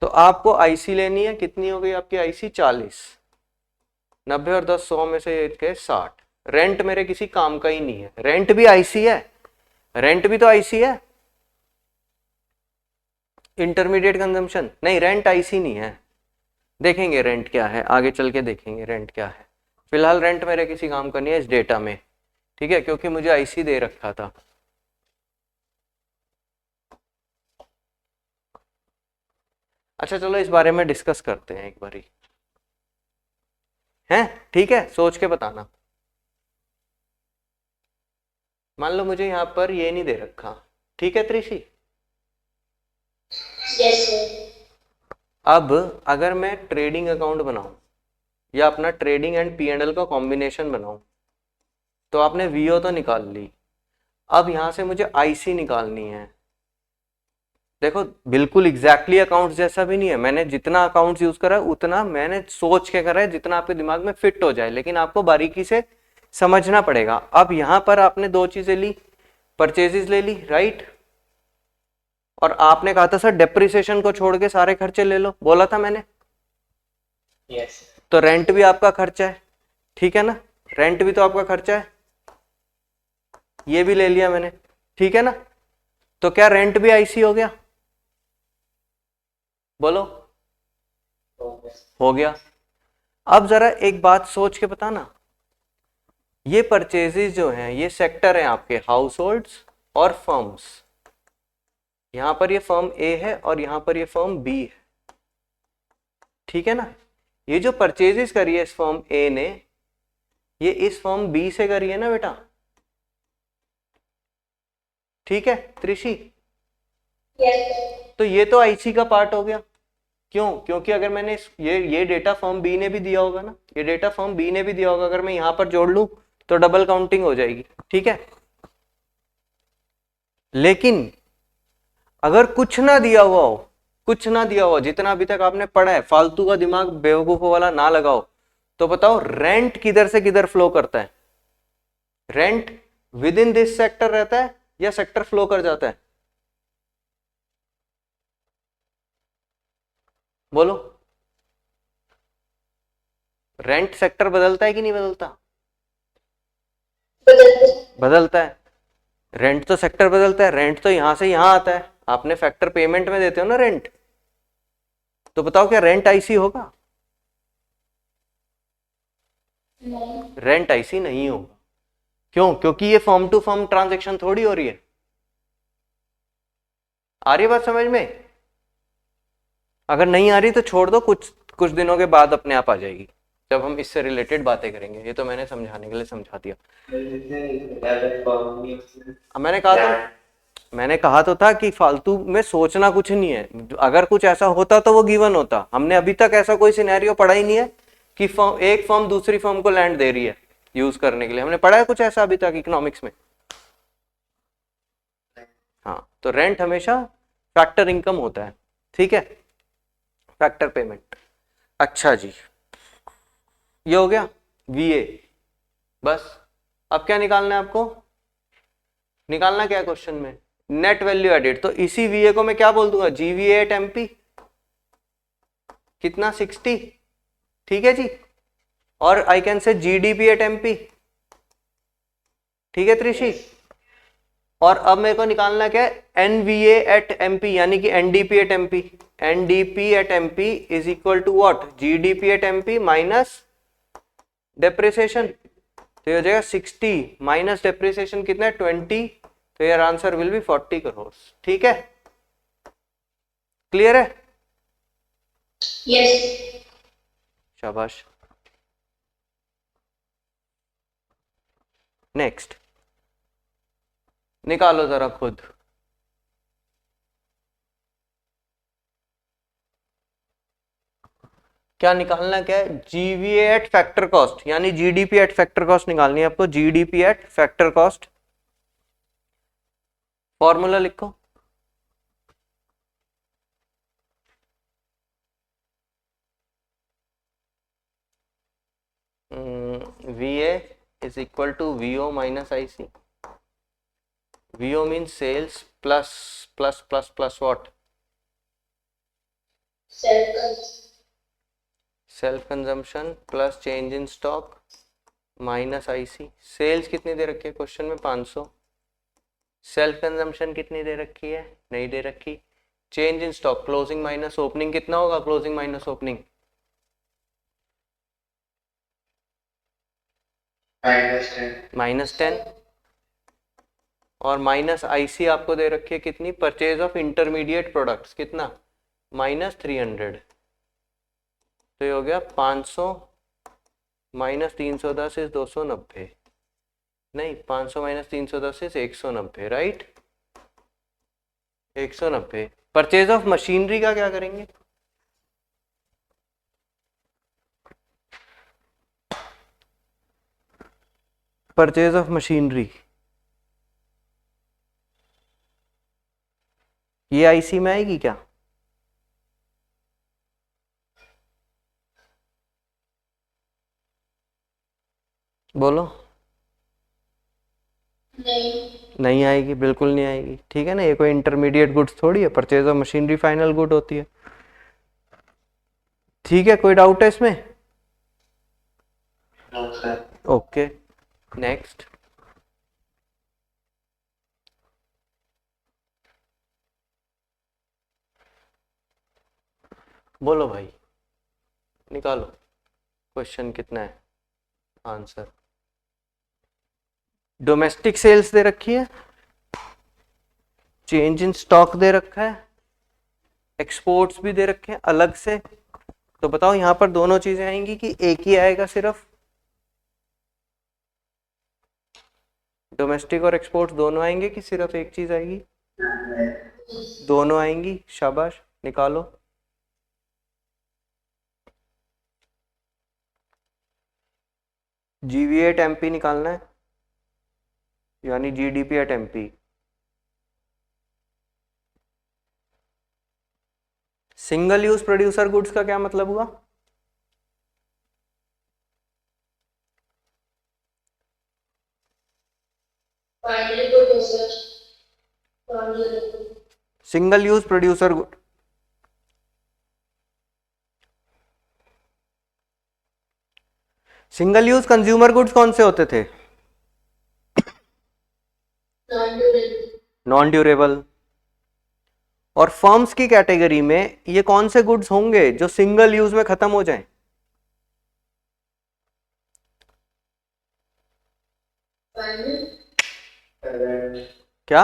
तो आपको आईसी लेनी है, कितनी हो गई आपकी आईसी, 40, 90 और 10 100 में से ये 60। रेंट मेरे किसी काम का ही नहीं है, रेंट भी आईसी है, रेंट भी तो आईसी है। इंटरमीडिएट कंजम्पशन नहीं, रेंट आईसी नहीं है। देखेंगे रेंट क्या है, आगे चल के देखेंगे रेंट क्या है। फिलहाल रेंट मेरे किसी काम का नहीं है इस डेटा में, ठीक है, क्योंकि मुझे आईसी दे रखा था। अच्छा चलो इस बारे में डिस्कस करते हैं एक बारी, हैं, ठीक है, सोच के बताना। मान लो मुझे यहाँ पर ये नहीं दे रखा, ठीक है त्रिशी। Yes, sir. अब अगर मैं ट्रेडिंग अकाउंट बनाऊं या अपना ट्रेडिंग एंड पी&एल का कॉम्बिनेशन बनाऊं, तो आपने वीओ तो निकाल ली, अब यहां से मुझे आईसी निकालनी है। देखो बिल्कुल एग्जैक्टली अकाउंट्स जैसा भी नहीं है, मैंने जितना अकाउंट्स यूज करा है उतना मैंने सोच के करा है, जितना आपके दिमाग में फिट हो जाए, लेकिन आपको बारीकी से समझना पड़ेगा। अब यहां पर आपने दो चीजें ली, परचेजेस ले ली, राइट, और आपने कहा था सर डेप्रिसिएशन को छोड़ के सारे खर्चे ले लो, बोला था मैंने। Yes. तो रेंट भी आपका खर्चा है, ठीक है ना, रेंट भी तो आपका खर्चा है, ये भी ले लिया मैंने, ठीक है ना। तो क्या रेंट भी आईसी हो गया, बोलो, हो गया। अब जरा एक बात सोच के बताना, ये परचेजेस जो हैं ये सेक्टर हैं आपके, हाउस होल्ड्स और फर्म्स। यहां पर ये फर्म ए है और यहां पर ये फर्म बी है, ठीक है ना। ये जो परचेजेस करी है इस फर्म ए ने, ये इस फर्म बी से करी है ना बेटा, ठीक है त्रिशी। Yes, sir. तो ये तो आईसी का पार्ट हो गया, क्यों, क्योंकि अगर मैंने ये डेटा फर्म बी ने भी दिया होगा ना, ये डेटा फर्म बी ने भी दिया होगा, अगर मैं यहां पर जोड़ लूं तो डबल काउंटिंग हो जाएगी, ठीक है। लेकिन अगर कुछ ना दिया हुआ हो, कुछ ना दिया हुआ, जितना अभी तक आपने पढ़ा है, फालतू का दिमाग बेवकूफों वाला ना लगाओ, तो बताओ रेंट किधर से किधर फ्लो करता है, rent with in this sector रहता है या सेक्टर फ्लो कर जाता है, बोलो। रेंट सेक्टर बदलता है कि नहीं बदलता, बदलता है। रेंट तो सेक्टर बदलता है, रेंट तो यहां से यहां आता है, आपने फैक्टर पेमेंट में देते हो ना रेंट। तो बताओ क्या रेंट आईसी होगा, नहीं. रेंट आईसी नहीं होगा, क्यों, क्योंकि ये फर्म टू फर्म ट्रांजैक्शन थोड़ी हो रही है। आ रही है बात समझ में, अगर नहीं आ रही तो छोड़ दो, कुछ दिनों के बाद अपने आप आ जाएगी, जब हम इससे रिलेटेड बातें करेंगे। ये तो मैंने समझाने के लिए समझा दिया। अब मैंने कहा था मैंने कहा तो था कि फालतू में सोचना कुछ नहीं है, अगर कुछ ऐसा होता तो वो गिवन होता। हमने अभी तक ऐसा कोई सिनेरियो पढ़ा ही नहीं है कि एक फर्म दूसरी फर्म को लैंड दे रही है यूज करने के लिए। हमने पढ़ा है कुछ ऐसा अभी तक इकोनॉमिक्स में? हाँ, तो रेंट हमेशा फैक्टर इनकम होता है, ठीक है, फैक्टर पेमेंट। अच्छा जी, ये हो गया वीए। बस अब क्या निकालना है आपको? निकालना क्या है क्वेश्चन में? Net value added. तो इसी वीए को मैं क्या बोल दूंगा? GVA at MP. कितना? 60, ठीक है जी। और I can say GDP at MP, ठीक है त्रिशी। और अब मेरे को निकालना क्या है? एनवीए एट एमपी, यानी कि NDP at MP. NDP at MP is equal to what? GDP at MP minus depreciation. तो ये हो जाएगा 60 माइनस डेप्रिसिएशन कितना है? 20। तो यार आंसर विल बी 40 करोड़, ठीक है। क्लियर है? Yes. शाबाश। नेक्स्ट निकालो जरा खुद। क्या निकालना क्या है? जीवीए एट फैक्टर कॉस्ट, यानी जीडीपी एट फैक्टर कॉस्ट निकालनी है आपको। GDP at factor cost, formula लिखो। VA is equal to VO minus IC. VO means sales plus what? Self consumption plus change in stock minus IC. Sales कितनी दे रखी है question में? 500। Self consumption कितनी दे रखी है? नहीं दे रखी। Change in stock, closing minus opening, कितना होगा क्लोजिंग माइनस ओपनिंग? -10। और माइनस आईसी आपको दे रखी है कितनी? परचेज ऑफ इंटरमीडिएट प्रोडक्ट्स, कितना? -300। तो ये हो गया 500 माइनस 310 इज 290, नहीं 500 minus 310 is 190, right? 190। Purchase of machinery का क्या करेंगे? परचेज ऑफ मशीनरी ये आईसी में आएगी क्या? बोलो। नहीं आएगी, बिल्कुल नहीं आएगी, ठीक है ना। ये कोई इंटरमीडिएट गुड्स थोड़ी है, purchase of machinery final good होती है, ठीक है। कोई डाउट है इसमें? Okay, next. बोलो भाई, निकालो क्वेश्चन कितना है आंसर। डोमेस्टिक सेल्स दे रखी है, चेंज इन स्टॉक दे रखा है, एक्सपोर्ट्स भी दे रखे हैं अलग से। तो बताओ यहां पर दोनों चीजें आएंगी कि एक ही आएगा सिर्फ? डोमेस्टिक और एक्सपोर्ट्स दोनों आएंगे कि सिर्फ एक चीज आएगी? दोनों आएंगी, शाबाश, निकालो। जीवी एट एमपी निकालना है, यानी GDP at MP. Single use producer goods का क्या मतलब हुआ? Single use producer good, single use consumer goods कौन से होते थे? Non durable. और फर्म्स की कैटेगरी में ये कौन से गुड्स होंगे जो सिंगल यूज में खत्म हो जाएं? क्या?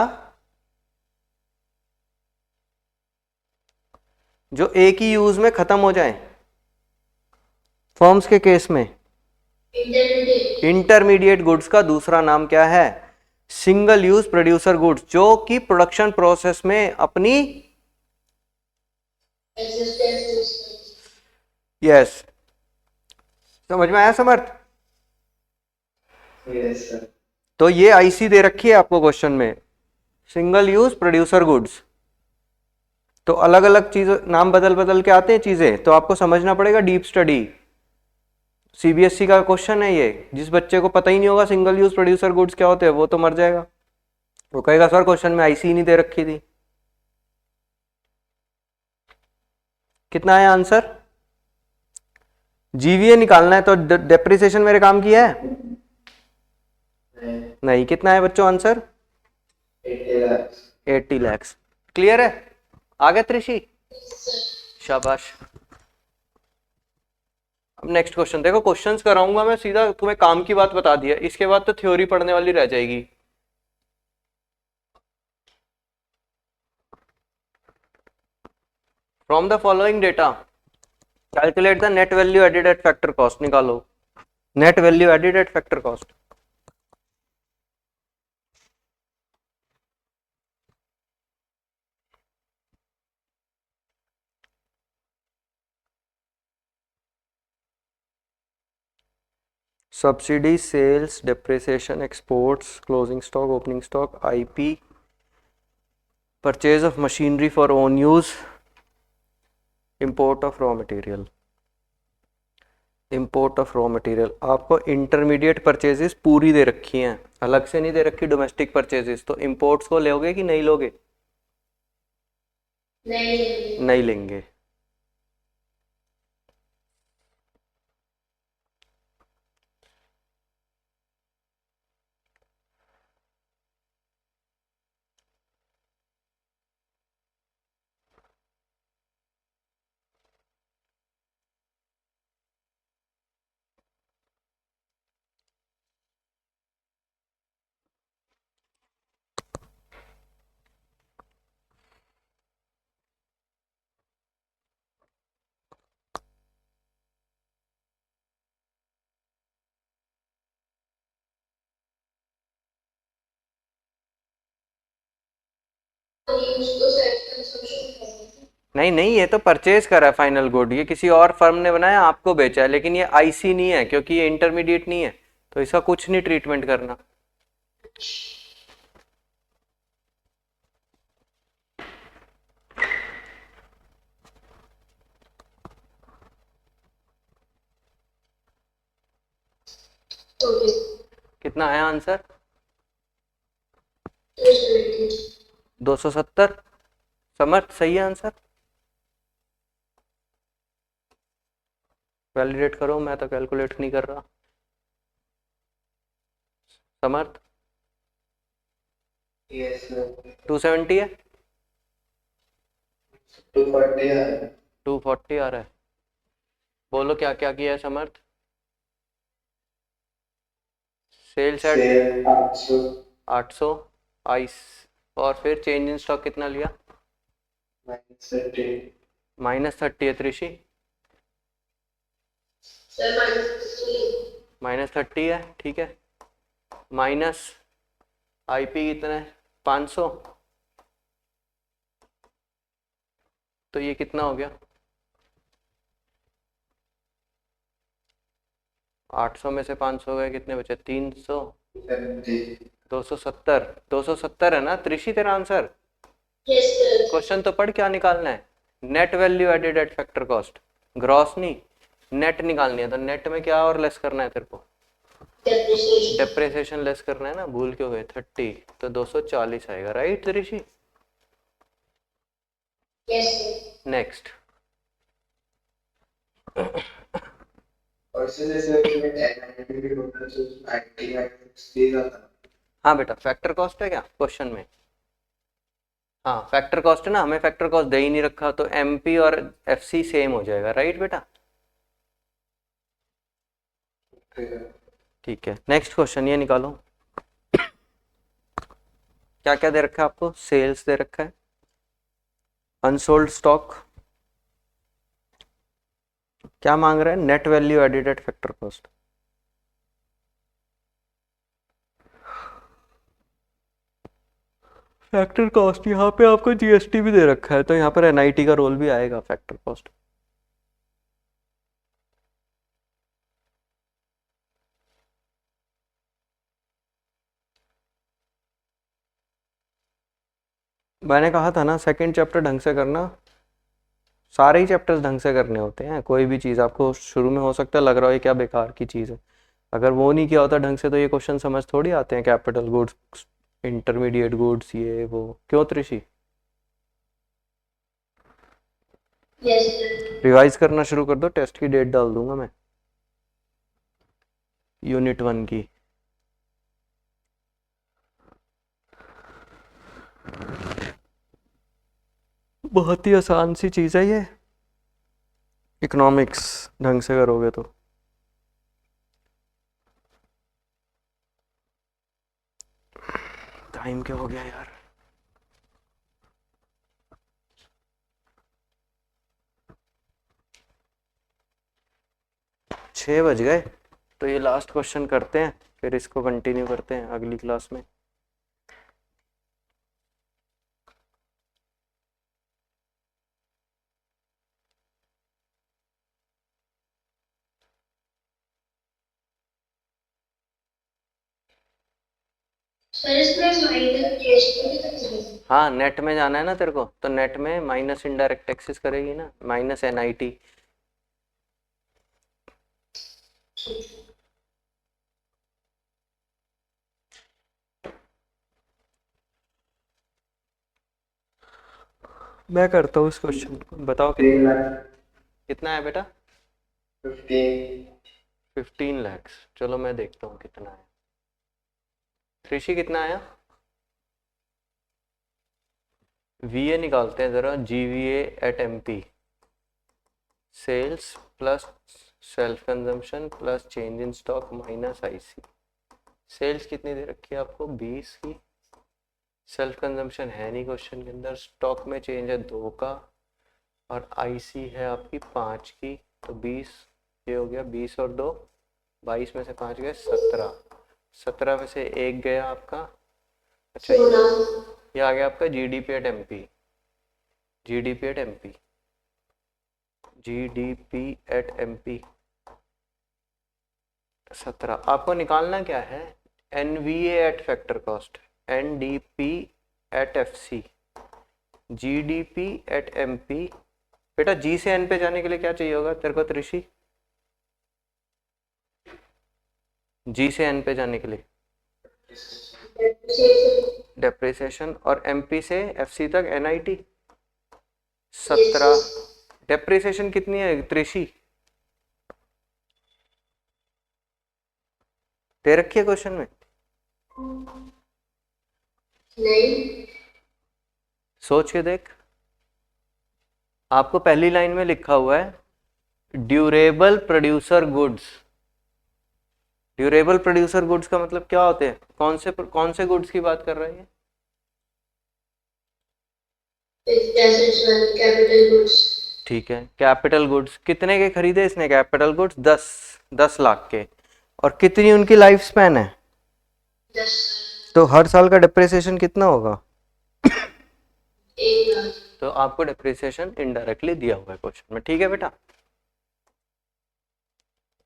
जो एक ही यूज में खत्म हो जाएं फर्म्स के केस में? इंटरमीडिएट गुड्स का दूसरा नाम क्या है? सिंगल यूज प्रोड्यूसर गुड्स, जो कि प्रोडक्शन प्रोसेस में अपनी Existence. यस, समझ में आया समर्थ? Yes sir. तो ये आईसी दे रखी है आपको क्वेश्चन में, सिंगल यूज प्रोड्यूसर गुड्स। तो अलग अलग चीज नाम बदल बदल के आते हैं चीजें, तो आपको समझना पड़ेगा, डीप स्टडी। सीबीएसई का क्वेश्चन है ये। जिस बच्चे को पता ही नहीं होगा सिंगल यूज प्रोड्यूसर गुड्स क्या होते हैं, वो तो मर जाएगा। वो कहेगा सर क्वेश्चन में आईसी नहीं दे रखी थी। कितना आया आंसर? जीवीए निकालना है तो डेप्रिसिएशन मेरे काम की है नहीं। कितना है बच्चों आंसर? 80 लाख। 80 लाख। क्लियर है? आ गया त्रिशी? शाबाश। अब नेक्स्ट क्वेश्चन देखो, क्वेश्चंस कराऊंगा मैं सीधा, तुम्हें काम की बात बता दिया, इसके बाद तो थ्योरी पढ़ने वाली रह जाएगी। From the following data calculate the net value added at factor cost. निकालो net value added at factor cost. Subsidy, sales, depreciation, exports, closing stock, opening stock, IP, purchase of machinery for own use, import of raw material. Import of raw material आपको intermediate purchases पूरी दे रखी हैं, अलग से नहीं दे रखी domestic purchases. तो इंपोर्ट्स को लोगे कि नहीं लोगे? नहीं लेंगे। नहीं नहीं, ये तो परचेज करा है फाइनल गुड, ये किसी और फर्म ने बनाया आपको बेचा है, लेकिन ये आईसी नहीं है क्योंकि ये इंटरमीडिएट नहीं है, तो इसका कुछ नहीं ट्रीटमेंट करना। कितना आया आंसर? 270। समर्थ सही है आंसर? वैलिडेट करो, मैं तो कैलकुलेट नहीं कर रहा। समर्थ यस सर। 270 है? 240 है। 240 आ रहा है। बोलो क्या क्या किया है Samarth? Sales at sale 800। 800 IC, और फिर चेंज इन स्टॉक कितना लिया? -30। -30 है त्रिशी? -30 है, ठीक है। माइनस आईपी कितना है? 500। तो ये कितना हो गया? 800 में से 500 गए, कितने बचे? 300। 270। 270 है ना त्रिशी तेरा आंसर? क्वेश्चन तो पढ़, क्या निकालना है? Net value added at factor cost, gross नहीं, नेट निकालनी है। तो नेट में क्या और लेस करना है तेरे को? डेप्रिसिएशन लेस करना है ना, भूल क्यों गए? 30, तो 240 आएगा, राइट त्रिशी? नेक्स्ट। और जैसे इसमें 10 भी होता है तो 90 आता। हाँ बेटा, फैक्टर कॉस्ट है क्या क्वेश्चन में? हाँ फैक्टर कॉस्ट है ना, हमें फैक्टर कॉस्ट दे ही नहीं रखा, तो एमपी और एफसी सेम हो जाएगा, राइट बेटा? ठीक है, नेक्स्ट क्वेश्चन ये निकालो। क्या क्या दे रखा है आपको? सेल्स दे रखा है, अनसोल्ड स्टॉक, क्या मांग रहा है? Net value added at factor cost. Factor cost यहाँ पे आपको जीएसटी भी दे रखा है, तो यहाँ पर एनआईटी का रोल भी आएगा फैक्टर कॉस्ट। मैंने कहा था ना सेकंड चैप्टर ढंग से करना, सारे ही चैप्टर्स ढंग से करने होते हैं। कोई भी चीज़ आपको शुरू में हो सकता है लग रहा हो ये क्या बेकार की चीज़ है, अगर वो नहीं किया होता ढंग से तो ये क्वेश्चन समझ थोड़ी आते हैं। कैपिटल गुड्स, इंटरमीडिएट गुड्स, ये वो। क्यों त्रिशी? Yes, sir. रिवाइज करना शुरू कर दो, टेस्ट की डेट डाल दूंगा मैं यूनिट 1 की। बहुत ही आसान सी चीज़ है ये, इकोनॉमिक्स ढंग से करोगे तो। टाइम क्या हो गया यार? छः बज गए, तो ये लास्ट क्वेश्चन करते हैं, फिर इसको कंटिन्यू करते हैं अगली क्लास में। सर इसमें माइनस जीएसटी भी तो करेगी। हाँ, नेट में जाना है ना तेरे को, तो नेट में माइनस इनडायरेक्ट टैक्सेस करेगी ना, माइनस एनआईटी। मैं करता हूँ इस क्वेश्चन को, बताओ 3 लाख कितना है बेटा? 15 लाख। चलो मैं देखता हूँ कितना है। ऋषि कितना आया? वीए निकालते हैं जरा, GVA at MP, sales plus self consumption plus change in stock minus IC. Sales कितनी दे रखी है आपको? 20 की। सेल्फ कंजम्पशन है नहीं क्वेश्चन के अंदर, स्टॉक में चेंज है 2 का, और आईसी है आपकी 5 की। तो 20 ये हो गया, 20 और 2 22 में से 5 गए 17, 17 में से 1 गया आपका। अच्छा ये आ गया आपका GDP at MP, GDP at MP, GDP at MP 17। आपको निकालना क्या है? NVA eight factor cost, NDP at FC, GDP at MP. बेटा जी से एन पे जाने के लिए क्या चाहिए होगा तेरे को त्रिशी? जी से एन पे जाने के लिए डेप्रिसिएशन, और एमपी से एफसी तक एनआईटी 17। डेप्रिसिएशन कितनी है त्रिशी? दे रखी है क्वेश्चन में? नहीं। सोच के देख, आपको पहली लाइन में लिखा हुआ है durable producer goods. Durable producer goods का मतलब क्या होते हैं? कौन से गुड्स की बात कर रहे हैं? Capital goods. ठीक है, कैपिटल गुड्स। कितने के खरीदे इसने कैपिटल गुड्स? 10 लाख के। और कितनी उनकी लाइफ स्पैन है? 10। तो हर साल का डिप्रिसिएशन कितना होगा? 1 लाख। तो आपको डिप्रिसिएशन इनडायरेक्टली दिया हुआ है क्वेश्चन में, ठीक है बेटा।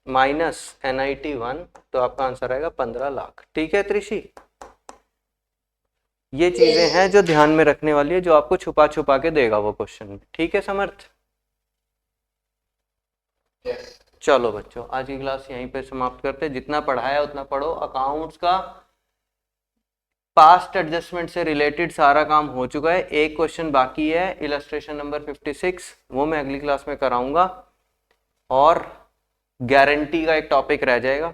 माइनस एनआईटी 1, तो आपका आंसर आएगा 15 लाख। ठीक है त्रिशी, ये चीजें हैं जो ध्यान में रखने वाली है, जो आपको छुपा छुपा के देगा वो क्वेश्चन में। ठीक है समर्थ? चलो बच्चों, आज की क्लास यहीं पे समाप्त करते हैं। जितना पढ़ाया उतना पढ़ो। अकाउंट्स का पास्ट एडजस्टमेंट से रिलेटेड सारा काम हो चुका है, एक क्वेश्चन बाकी है, इलस्ट्रेशन नंबर 56, वो मैं अगली क्लास में कराऊंगा। और गारंटी का एक टॉपिक रह जाएगा,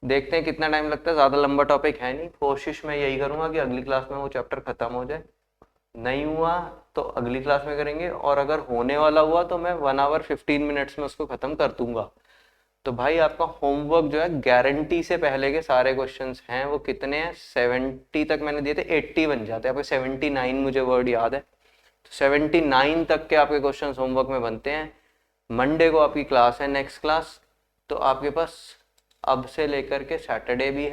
देखते हैं कितना टाइम लगता है। ज़्यादा लंबा टॉपिक है नहीं, कोशिश मैं यही करूंगा कि अगली क्लास में वो चैप्टर खत्म हो जाए। नहीं हुआ तो अगली क्लास में करेंगे, और अगर होने वाला हुआ तो मैं 1 आवर 15 मिनट्स में उसको खत्म कर दूंगा। तो भाई आपका होमवर्क जो है, गारंटी से पहले के सारे क्वेश्चंस हैं, वो कितने हैं? 70 तक मैंने दिए थे, 80 बन जाते हैं आपके। 79 मुझे वर्ड याद है, तो 79 तक के आपके क्वेश्चंस होमवर्क में बनते हैं। मंडे को आपकी क्लास है, नेक्स्ट क्लास, तो आपके पास अब से लेकर के सैटरडे भी है।